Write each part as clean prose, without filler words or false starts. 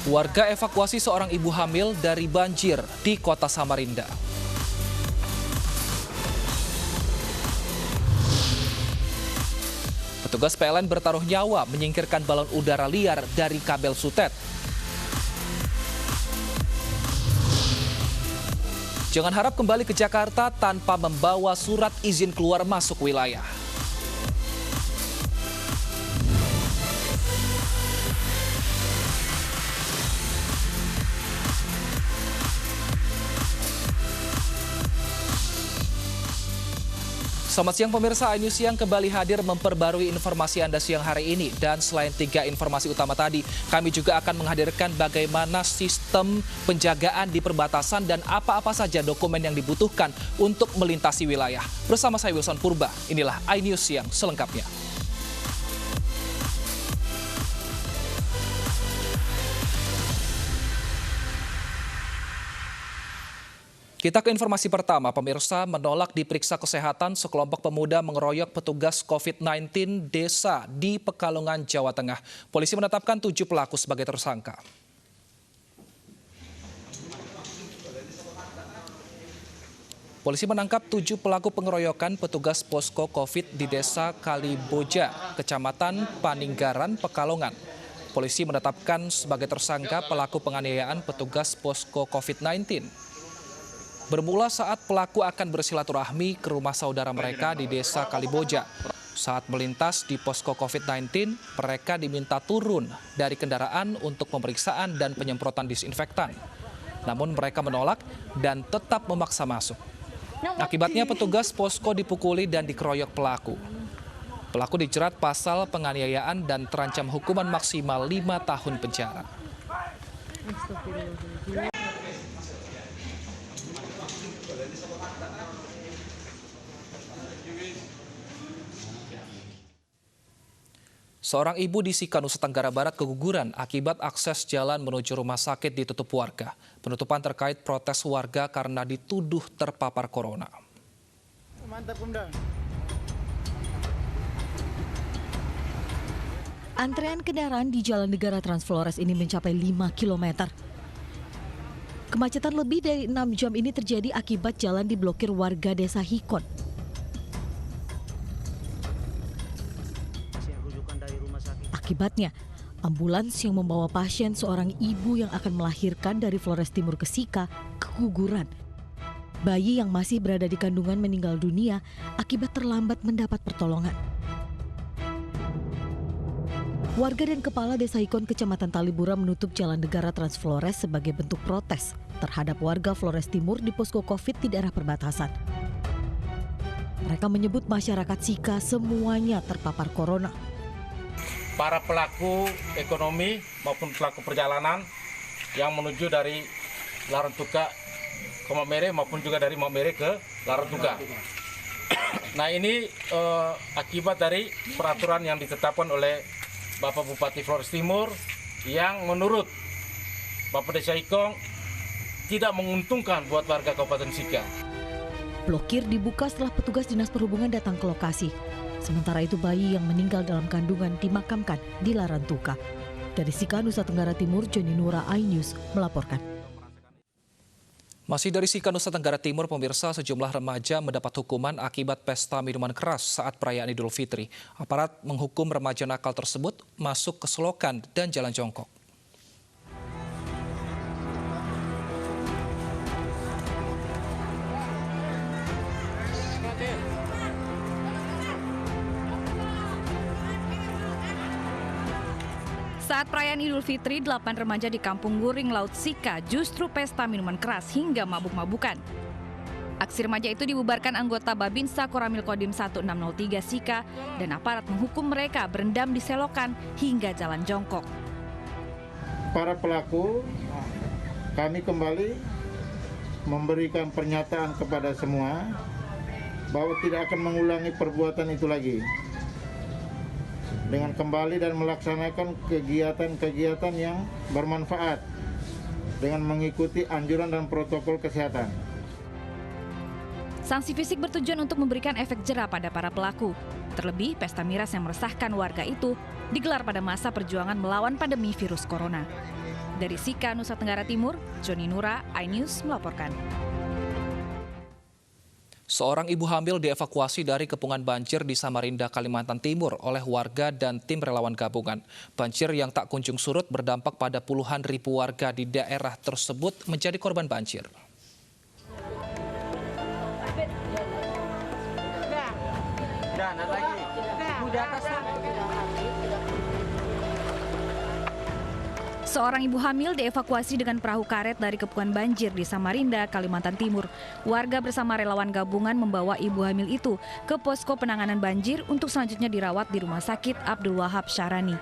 Warga evakuasi seorang ibu hamil dari banjir di kota Samarinda. Petugas PLN bertaruh nyawa menyingkirkan balon udara liar dari kabel sutet. Jangan harap kembali ke Jakarta tanpa membawa surat izin keluar masuk wilayah. Selamat siang pemirsa, iNews Siang kembali hadir memperbarui informasi Anda siang hari ini. Dan selain 3 informasi utama tadi, kami juga akan menghadirkan bagaimana sistem penjagaan di perbatasan dan apa-apa saja dokumen yang dibutuhkan untuk melintasi wilayah. Bersama saya Wilson Purba, inilah iNews Siang selengkapnya. Kita ke informasi pertama, pemirsa menolak diperiksa kesehatan sekelompok pemuda mengeroyok petugas COVID-19 desa di Pekalongan, Jawa Tengah. Polisi menetapkan 7 pelaku sebagai tersangka. Polisi menangkap 7 pelaku pengeroyokan petugas posko COVID di desa Kaliboja, Kecamatan Paninggaran, Pekalongan. Polisi menetapkan sebagai tersangka pelaku penganiayaan petugas posko COVID-19. Bermula saat pelaku akan bersilaturahmi ke rumah saudara mereka di desa Kaliboja. Saat melintas di posko COVID-19, mereka diminta turun dari kendaraan untuk pemeriksaan dan penyemprotan disinfektan. Namun mereka menolak dan tetap memaksa masuk. Akibatnya petugas posko dipukuli dan dikeroyok pelaku. Pelaku dijerat pasal penganiayaan dan terancam hukuman maksimal 5 tahun penjara. Seorang ibu di Sika, Nusa Tenggara Barat keguguran akibat akses jalan menuju rumah sakit ditutup warga. Penutupan terkait protes warga karena dituduh terpapar corona. Mantap, Bunda. Antrean kendaraan di Jalan Negara Trans Flores ini mencapai 5 km. Kemacetan lebih dari 6 jam ini terjadi akibat jalan diblokir warga desa Hikon. Akibatnya, ambulans yang membawa pasien seorang ibu yang akan melahirkan dari Flores Timur ke Sika keguguran. Bayi yang masih berada di kandungan meninggal dunia akibat terlambat mendapat pertolongan. Warga dan kepala desa Hikon Kecamatan Talibura menutup Jalan Negara Trans Flores sebagai bentuk protes terhadap warga Flores Timur di posko COVID di daerah perbatasan. Mereka menyebut masyarakat Sika semuanya terpapar corona. Para pelaku ekonomi maupun pelaku perjalanan yang menuju dari Larantuka ke Maumere maupun juga dari Maumere ke Larantuka. Nah ini akibat dari peraturan yang ditetapkan oleh Bapak Bupati Flores Timur yang menurut Bapak Desa Hikon tidak menguntungkan buat warga Kabupaten Sika. Blokir dibuka setelah petugas Dinas Perhubungan datang ke lokasi. Sementara itu bayi yang meninggal dalam kandungan dimakamkan di Larantuka. Dari Sika, Nusa Tenggara Timur, Joni Nura, iNews melaporkan. Masih dari Sika, Nusa Tenggara Timur, pemirsa, sejumlah remaja mendapat hukuman akibat pesta minuman keras saat perayaan Idul Fitri. Aparat menghukum remaja nakal tersebut masuk ke selokan dan jalan jongkok. Saat perayaan Idul Fitri, 8 remaja di Kampung Guring Laut Sika justru pesta minuman keras hingga mabuk-mabukan. Aksi remaja itu dibubarkan anggota Babinsa Koramil Kodim 1603 Sika dan aparat menghukum mereka berendam di selokan hingga jalan jongkok. Para pelaku, kami kembali memberikan pernyataan kepada semua bahwa tidak akan mengulangi perbuatan itu lagi. Dengan kembali dan melaksanakan kegiatan-kegiatan yang bermanfaat dengan mengikuti anjuran dan protokol kesehatan. Sanksi fisik bertujuan untuk memberikan efek jera pada para pelaku. Terlebih, pesta miras yang meresahkan warga itu digelar pada masa perjuangan melawan pandemi virus corona. Dari Sika, Nusa Tenggara Timur, Joni Nura, iNews melaporkan. Seorang ibu hamil dievakuasi dari kepungan banjir di Samarinda, Kalimantan Timur oleh warga dan tim relawan gabungan. Banjir yang tak kunjung surut berdampak pada puluhan ribu warga di daerah tersebut menjadi korban banjir. Seorang ibu hamil dievakuasi dengan perahu karet dari kepungan banjir di Samarinda, Kalimantan Timur. Warga bersama relawan gabungan membawa ibu hamil itu ke posko penanganan banjir untuk selanjutnya dirawat di Rumah Sakit Abdul Wahab Syahrani.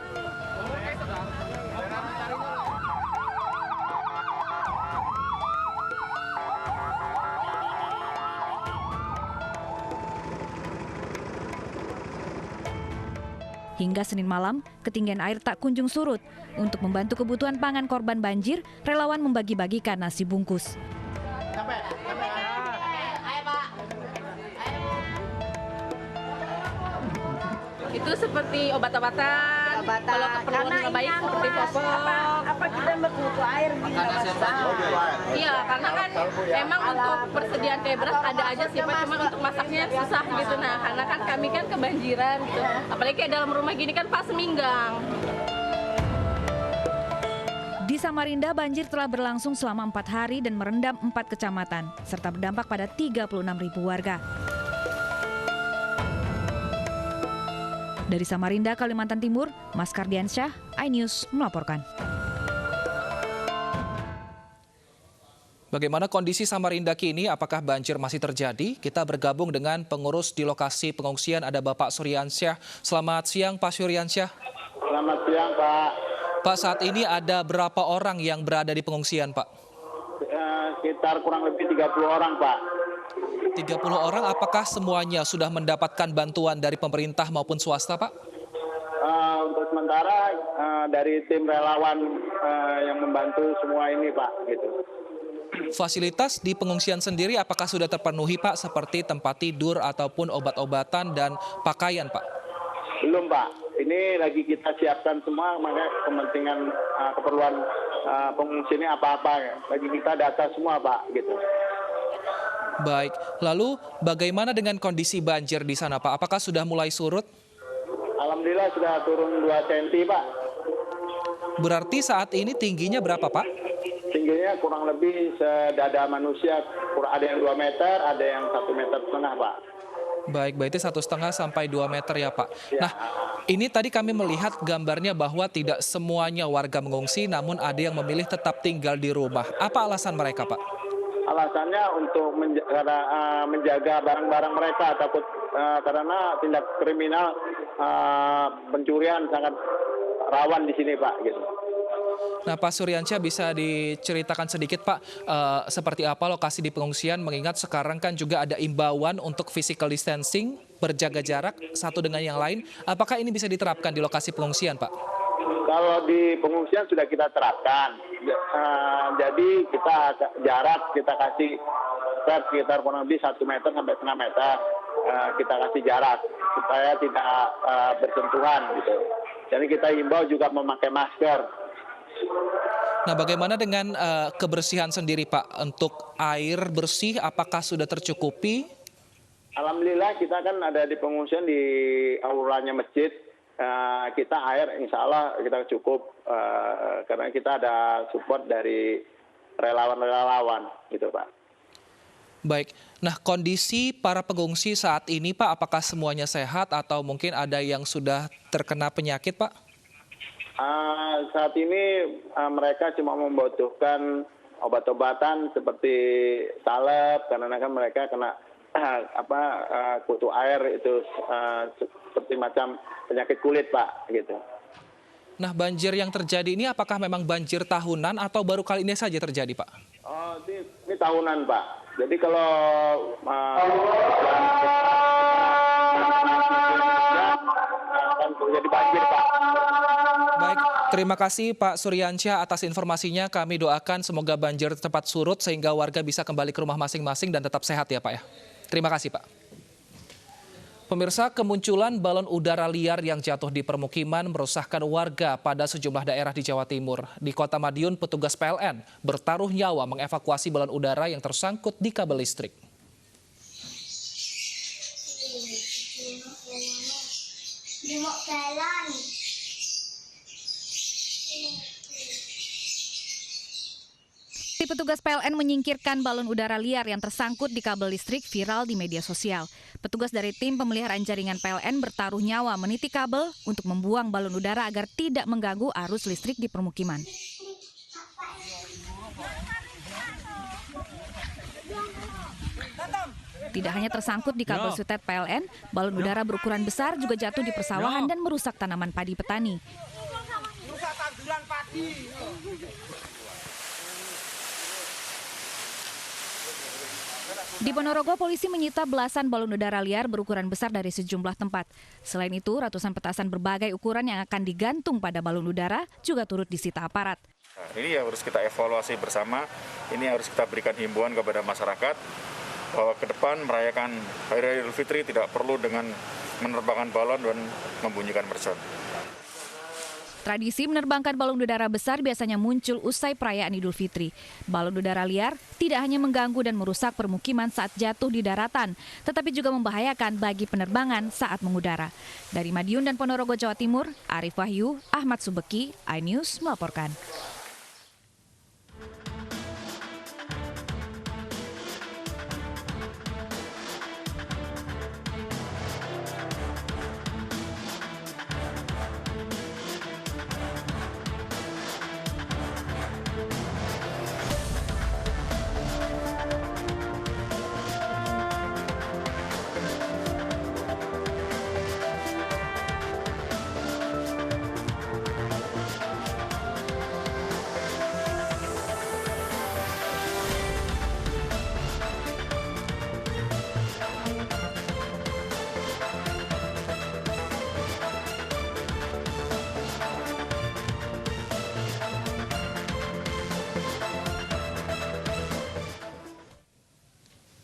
Hingga Senin malam, ketinggian air tak kunjung surut. Untuk membantu kebutuhan pangan korban banjir, relawan membagi-bagikan nasi bungkus. Itu seperti obat-obatan, kalau keperluan yang baik seperti popok. Apa kita butuh air gitu? Iya, karena kan emang untuk persediaan kayak beras ada aja sih Pak, cuma untuk masaknya susah gitu. Nah, karena kan kami kan kebanjiran gitu. Apalagi kayak dalam rumah gini kan pas seminggang. Di Samarinda, banjir telah berlangsung selama 4 hari dan merendam 4 kecamatan, serta berdampak pada 36.000 warga. Dari Samarinda, Kalimantan Timur, Mas Kardiansyah, iNews melaporkan. Bagaimana kondisi Samarinda kini? Apakah banjir masih terjadi? Kita bergabung dengan pengurus di lokasi pengungsian, ada Bapak Suryansyah. Selamat siang, Pak Suryansyah. Selamat siang, Pak. Pak, saat ini ada berapa orang yang berada di pengungsian, Pak? Sekitar kurang lebih 30 orang, Pak. 30 orang, apakah semuanya sudah mendapatkan bantuan dari pemerintah maupun swasta, Pak? Untuk sementara dari tim relawan yang membantu semua ini, Pak, gitu. Fasilitas di pengungsian sendiri apakah sudah terpenuhi, Pak, seperti tempat tidur ataupun obat-obatan dan pakaian, Pak? Belum, Pak. Ini lagi kita siapkan semua, makanya kepentingan keperluan pengungsi ini apa-apa. Lagi kita data semua, Pak, gitu. Baik, lalu bagaimana dengan kondisi banjir di sana, Pak? Apakah sudah mulai surut? Alhamdulillah sudah turun 2 cm, Pak. Berarti saat ini tingginya berapa, Pak? Tingginya kurang lebih sedada manusia, ada yang 2 meter, ada yang 1,5 meter, Pak. Baik, berarti 1,5 sampai 2 meter ya, Pak. Nah, ini tadi kami melihat gambarnya bahwa tidak semuanya warga mengungsi, namun ada yang memilih tetap tinggal di rumah. Apa alasan mereka, Pak? Alasannya untuk menjaga barang-barang mereka, takut karena tindak kriminal pencurian sangat rawan di sini, Pak, gitu. Nah, Pak Suryansyah, bisa diceritakan sedikit, Pak, seperti apa lokasi di pengungsian, mengingat sekarang kan juga ada imbauan untuk physical distancing, berjaga jarak satu dengan yang lain. Apakah ini bisa diterapkan di lokasi pengungsian, Pak? Kalau di pengungsian sudah kita terapkan, jadi kita jarak kita kasih sekitar kurang lebih 1 meter sampai 1,5 meter, kita kasih jarak supaya tidak bersentuhan gitu. Jadi kita himbau juga memakai masker. Nah, bagaimana dengan kebersihan sendiri, Pak? Untuk air bersih, apakah sudah tercukupi? Alhamdulillah kita kan ada di pengungsian di aulanya masjid. Kita air insya Allah kita cukup karena kita ada support dari relawan-relawan gitu, Pak. Baik, nah kondisi para pengungsi saat ini, Pak, apakah semuanya sehat atau mungkin ada yang sudah terkena penyakit, Pak? Saat ini mereka cuma membutuhkan obat-obatan seperti salep karena kan mereka kena kutu air itu seperti macam penyakit kulit, Pak, gitu. Nah, banjir yang terjadi ini apakah memang banjir tahunan atau baru kali ini saja terjadi, Pak? Oh, ini tahunan, Pak. Jadi kalau akan terjadi banjir, Pak. Baik, terima kasih Pak Suryansyah atas informasinya. Kami doakan semoga banjir cepat surut sehingga warga bisa kembali ke rumah masing-masing dan tetap sehat ya, Pak ya. Terima kasih, Pak. Pemirsa, kemunculan balon udara liar yang jatuh di permukiman merusakkan warga pada sejumlah daerah di Jawa Timur. Di Kota Madiun, petugas PLN bertaruh nyawa mengevakuasi balon udara yang tersangkut di kabel listrik. Petugas PLN menyingkirkan balon udara liar yang tersangkut di kabel listrik viral di media sosial. Petugas dari tim pemeliharaan jaringan PLN bertaruh nyawa meniti kabel untuk membuang balon udara agar tidak mengganggu arus listrik di permukiman. Tidak hanya tersangkut di kabel sutet PLN, balon udara berukuran besar juga jatuh di persawahan dan merusak tanaman padi petani. Di Ponorogo, polisi menyita belasan balon udara liar berukuran besar dari sejumlah tempat. Selain itu, ratusan petasan berbagai ukuran yang akan digantung pada balon udara juga turut disita aparat. Nah, ini yang harus kita evaluasi bersama, ini harus kita berikan himbauan kepada masyarakat bahwa ke depan merayakan Hari Raya Idul Fitri tidak perlu dengan menerbangkan balon dan membunyikan mercon. Tradisi menerbangkan balon udara besar biasanya muncul usai perayaan Idul Fitri. Balon udara liar tidak hanya mengganggu dan merusak permukiman saat jatuh di daratan, tetapi juga membahayakan bagi penerbangan saat mengudara. Dari Madiun dan Ponorogo, Jawa Timur, Arif Wahyu, Ahmad Subeki, iNews melaporkan.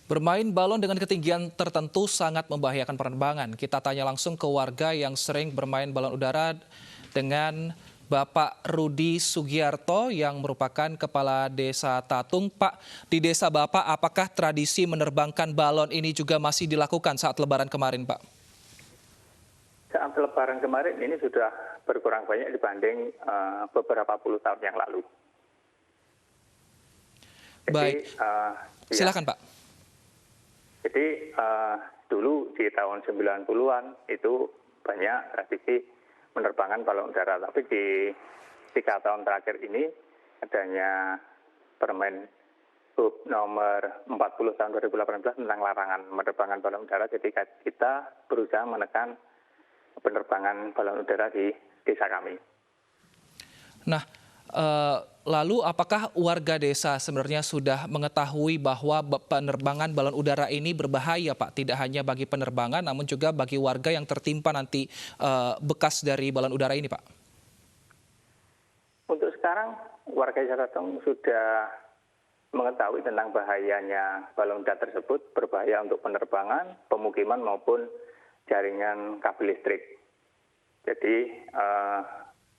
Bermain balon dengan ketinggian tertentu sangat membahayakan penerbangan. Kita tanya langsung ke warga yang sering bermain balon udara dengan Bapak Rudi Sugiarto yang merupakan Kepala Desa Tatung. Pak, di desa Bapak apakah tradisi menerbangkan balon ini juga masih dilakukan saat Lebaran kemarin, Pak? Saat Lebaran kemarin ini sudah berkurang banyak dibanding beberapa puluh tahun yang lalu. Jadi, baik, silakan Pak. Jadi dulu di tahun 90-an itu banyak tradisi menerbangkan balon udara. Tapi di 3 tahun terakhir ini adanya Permen Hub nomor 40 tahun 2018 tentang larangan menerbangkan balon udara. Jadi kita berusaha menekan penerbangan balon udara di desa kami. Nah, lalu apakah warga desa sebenarnya sudah mengetahui bahwa penerbangan balon udara ini berbahaya, Pak? Tidak hanya bagi penerbangan, namun juga bagi warga yang tertimpa nanti bekas dari balon udara ini, Pak? Untuk sekarang, warga desa Tatung sudah mengetahui tentang bahayanya balon udara tersebut, berbahaya untuk penerbangan, pemukiman maupun jaringan kabel listrik. Jadi,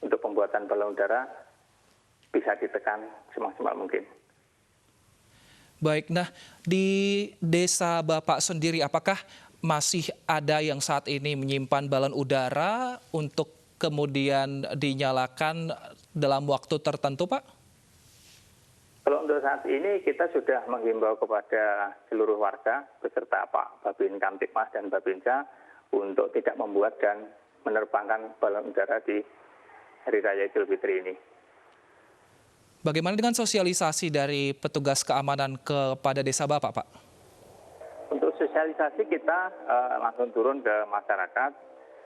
untuk pembuatan balon udara bisa ditekan semaksimal mungkin. Baik, nah di desa Bapak sendiri apakah masih ada yang saat ini menyimpan balon udara untuk kemudian dinyalakan dalam waktu tertentu, Pak? Kalau untuk saat ini kita sudah menghimbau kepada seluruh warga beserta Pak Babin Kamtipmas dan Babinsa untuk tidak membuat dan menerbangkan balon udara di Hari Raya Idul Fitri ini. Bagaimana dengan sosialisasi dari petugas keamanan kepada desa Bapak, Pak? Untuk sosialisasi kita langsung turun ke masyarakat,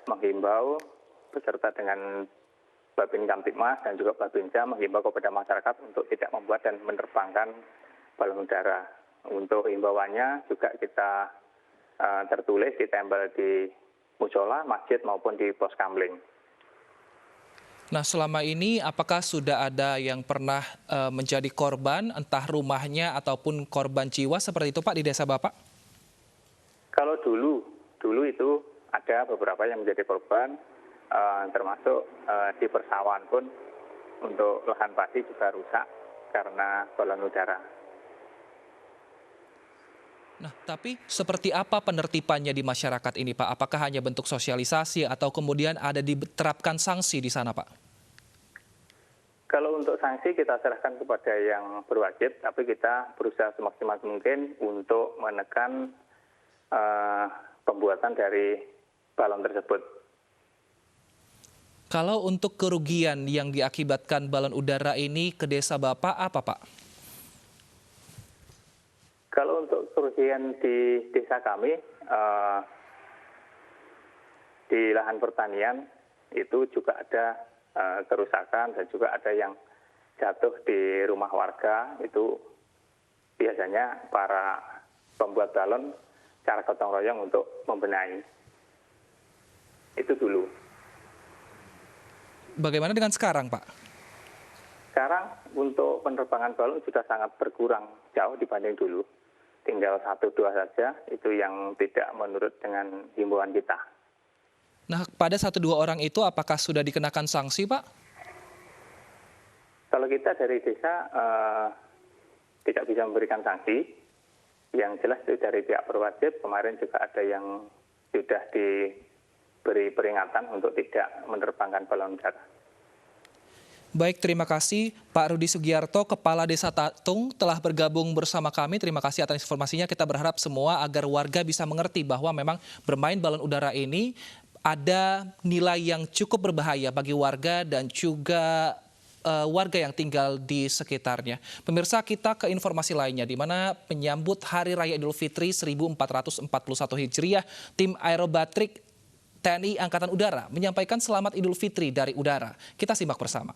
menghimbau beserta dengan Babin Kamtipmas dan juga Babinsa menghimbau kepada masyarakat untuk tidak membuat dan menerbangkan balon udara. Untuk himbauannya juga kita tertulis ditempel di musola, masjid maupun di pos kamling. Nah, selama ini apakah sudah ada yang pernah menjadi korban, entah rumahnya ataupun korban jiwa seperti itu, Pak, di desa Bapak? Kalau dulu itu ada beberapa yang menjadi korban, termasuk di persawahan pun untuk lahan padi juga rusak karena balon udara. Nah, tapi seperti apa penertibannya di masyarakat ini, Pak? Apakah hanya bentuk sosialisasi atau kemudian ada diterapkan sanksi di sana, Pak? Kalau untuk sanksi kita serahkan kepada yang berwajib, tapi kita berusaha semaksimal mungkin untuk menekan pembuatan dari balon tersebut. Kalau untuk kerugian yang diakibatkan balon udara ini ke desa Bapak apa, Pak? Kalau untuk kerugian di desa kami, di lahan pertanian itu juga ada kerusakan dan juga ada yang jatuh di rumah warga. Itu biasanya para pembuat balon cara gotong royong untuk membenahi. Itu dulu. Bagaimana dengan sekarang, Pak? Sekarang untuk penerbangan balon sudah sangat berkurang jauh dibanding dulu. Tinggal 1-2 saja, itu yang tidak menurut dengan himbauan kita. Nah, pada 1-2 orang itu apakah sudah dikenakan sanksi, Pak? Kalau kita dari desa tidak bisa memberikan sanksi. Yang jelas itu dari pihak berwajib, kemarin juga ada yang sudah diberi peringatan untuk tidak menerbangkan balon udara. Baik, terima kasih Pak Rudi Sugiarto, Kepala Desa Tatung telah bergabung bersama kami. Terima kasih atas informasinya. Kita berharap semua agar warga bisa mengerti bahwa memang bermain balon udara ini ada nilai yang cukup berbahaya bagi warga dan juga warga yang tinggal di sekitarnya. Pemirsa, kita ke informasi lainnya, di mana menyambut Hari Raya Idul Fitri 1441 Hijriah, tim aerobatik TNI Angkatan Udara menyampaikan selamat Idul Fitri dari udara. Kita simak bersama.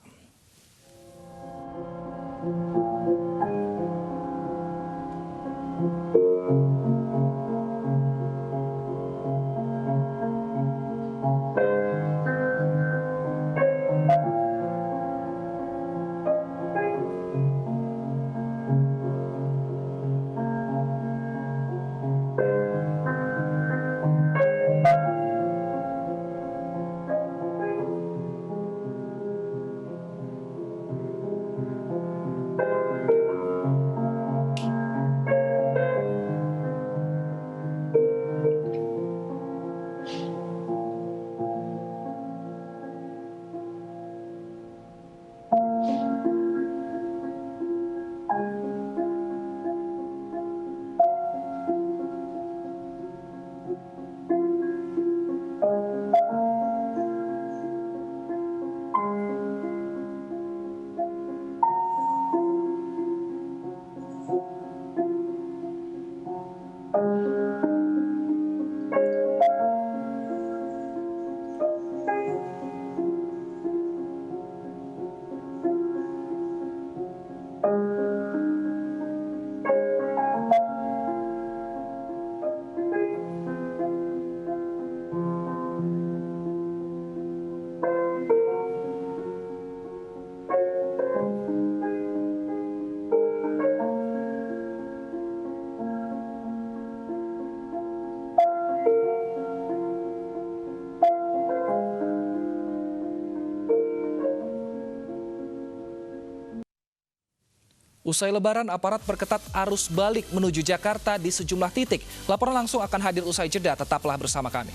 Usai Lebaran, aparat perketat arus balik menuju Jakarta di sejumlah titik. Laporan langsung akan hadir usai jeda, tetaplah bersama kami.